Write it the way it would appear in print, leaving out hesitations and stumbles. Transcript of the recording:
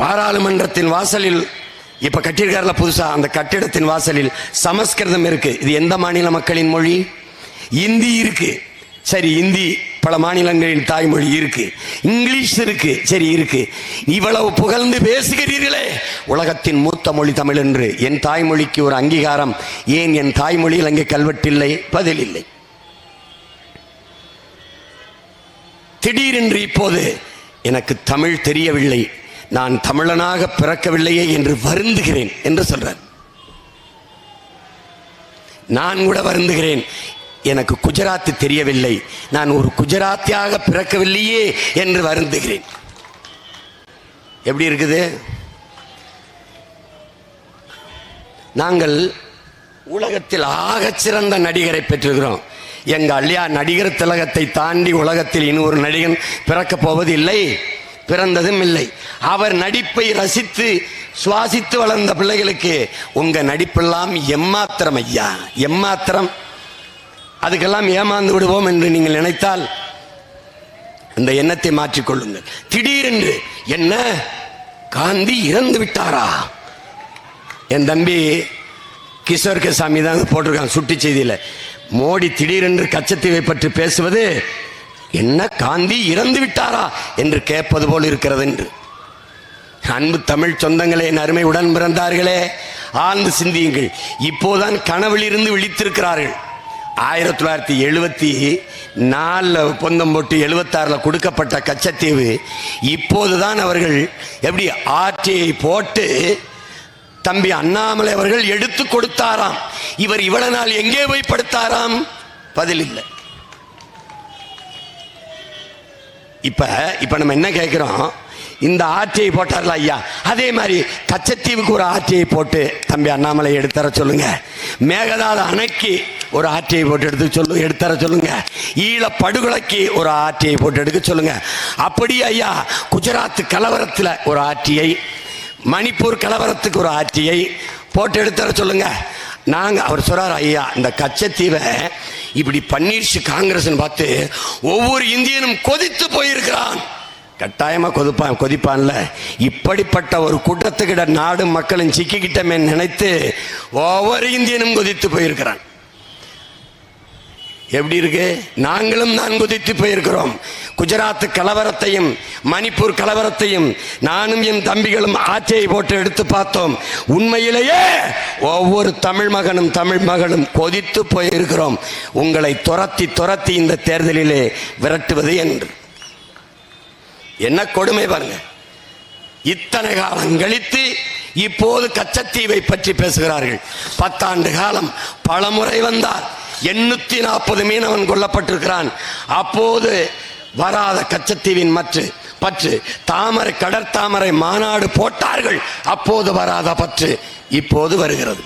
பாராளுமன்றத்தின் வாசலில் இப்ப கட்டியிருக்காருல புதுசா, அந்த கட்டிடத்தின் வாசலில் சமஸ்கிருதம் இருக்கு. இது எந்த மாநில மக்களின் மொழி? இந்தி இருக்கு. சரி, இந்தி பல மாநிலங்களின் தாய்மொழி இருக்கு. இங்கிலீஷ் இருக்கு. சரி, இருக்கு. இவ்வளவு புகழ்ந்து பேசுகிறீர்களே, உலகத்தின் மூத்த மொழி தமிழ் என்று. என் தாய்மொழிக்கு ஒரு அங்கீகாரம் ஏன் என் தாய்மொழியில் அங்கே கல்வெட்டில்லை? பதில் இல்லை. திடீரென்று இப்போது எனக்கு தமிழ் தெரியவில்லை, நான் தமிழனாக பிறக்கவில்லையே என்று வருந்துகிறேன் என்று சொல்றார். நான் கூட வருந்துகிறேன், எனக்கு குஜராத்தி தெரியவில்லை, நான் ஒரு குஜராத்தியாக பிறக்கவில்லையே என்று வருந்துகிறேன். எப்படி இருக்குது? நாங்கள் உலகத்தில் ஆகச் சிறந்த நடிகரை பெற்றிருக்கிறோம். எங்க அல்லையா நடிகர் திலகத்தை தாண்டி உலகத்தில் இன்னொரு நடிகன் பிறக்கப் போவது இல்லை, பிறந்ததும் இல்லை. அவர் நடிப்பை ரசித்து சுவாசித்து வளர்ந்த பிள்ளைகளுக்கு உங்க நடிப்பெல்லாம் எம்மாத்திரம் ஐயா, எம்மாத்திரம். அதுக்கெல்லாம் ஏமாந்து விடுவோம் என்று நீங்கள் நினைத்தால் அந்த எண்ணத்தை மாற்றிக்கொள்ளுங்கள். திடீரென்று என்ன காந்தி இறந்து விட்டாரா? என் தம்பி கிஷோர் சாமி தான் போட்டிருக்காங்க சுட்டி செய்தியில. மோடி திடீரென்று கச்சத்தீவை பற்றி பேசுவது என்ன காந்தி இறந்து விட்டாரா என்று கேட்பது போல் இருக்கிறது என்று. அன்பு தமிழ் சொந்தங்களே, என் அருமை உடன் பிறந்தார்களே, ஆழ்ந்து சிந்தியுங்கள். இப்போதான் கனவில் இருந்து விழித்திருக்கிறார்கள். 1974 ஒப்பந்தம் போட்டு 76 கொடுக்கப்பட்ட கச்சத்தீவு இப்போதுதான் அவர்கள் எப்படி ஆட்சியை போட்டு தம்பி அண்ணாமலை அவர்கள் எடுத்து கொடுத்தாராம். இவர் இவ்வளவு நாள் எங்கே போய் படுத்தாராம்? பதில் இல்லை. இப்ப நம்ம என்ன கேட்கிறோம்? இந்த ஆட்சியை போட்டார்ல ஐயா, அதே மாதிரி கச்சத்தீவுக்கு ஒரு ஆட்சியை போட்டு தம்பி அண்ணாமலை எடுத்தர சொல்லுங்க. மேகதாது அணைக்கு ஒரு ஆட்சியை போட்டு எடுத்தர சொல்லுங்க. ஈழ படுகொலைக்கு ஒரு ஆட்சியை போட்டு எடுக்க சொல்லுங்க. அப்படி ஐயா குஜராத் கலவரத்தில் ஒரு ஆட்சியை, மணிப்பூர் கலவரத்துக்கு ஒரு ஆட்சியை போட்டு எடுத்தர சொல்லுங்க. நாங்க அவர் சொல்றாரு, ஐயா இந்த கச்சத்தீவை இப்படி பன்னீர்ஷு காங்கிரஸ் பார்த்து ஒவ்வொரு இந்தியனும் கொதித்து போயிருக்கிறான். கட்டாயமா கொதிப்பான்ல. இப்படிப்பட்ட ஒரு கூட்டத்துக்கிட்ட நாடு மக்களும் சிக்கிக்கிட்டமே நினைத்து ஒவ்வொரு இந்தியனும் கொதித்து போயிருக்கிறான். எப்படி இருக்கு? நாங்களும் நான் கொதித்து போயிருக்கிறோம். குஜராத் கலவரத்தையும் மணிப்பூர் கலவரத்தையும் நானும் என் தம்பிகளும் ஆட்சியை போட்டு எடுத்து பார்த்தோம். உண்மையிலேயே ஒவ்வொரு தமிழ் மகனும் கொதித்து போயிருக்கிறோம். உங்களை துரத்தி இந்த தேர்தலிலே விரட்டுவது என்று. என்ன கொடுமை பாருங்க. இத்தனை காலம் கழித்து இப்போது கச்சத்தீவை பற்றி பேசுகிறார்கள். 10 ஆண்டு காலம் பலமுறை வந்தார். 840 மீனவன் கொல்லப்பட்டிருக்கிறான். அப்போது வராத கச்சத்தீவின் பற்று கடற்தாமரை மாநாடு போட்டார்கள். அப்போது வராத பற்று இப்போது வருகிறது.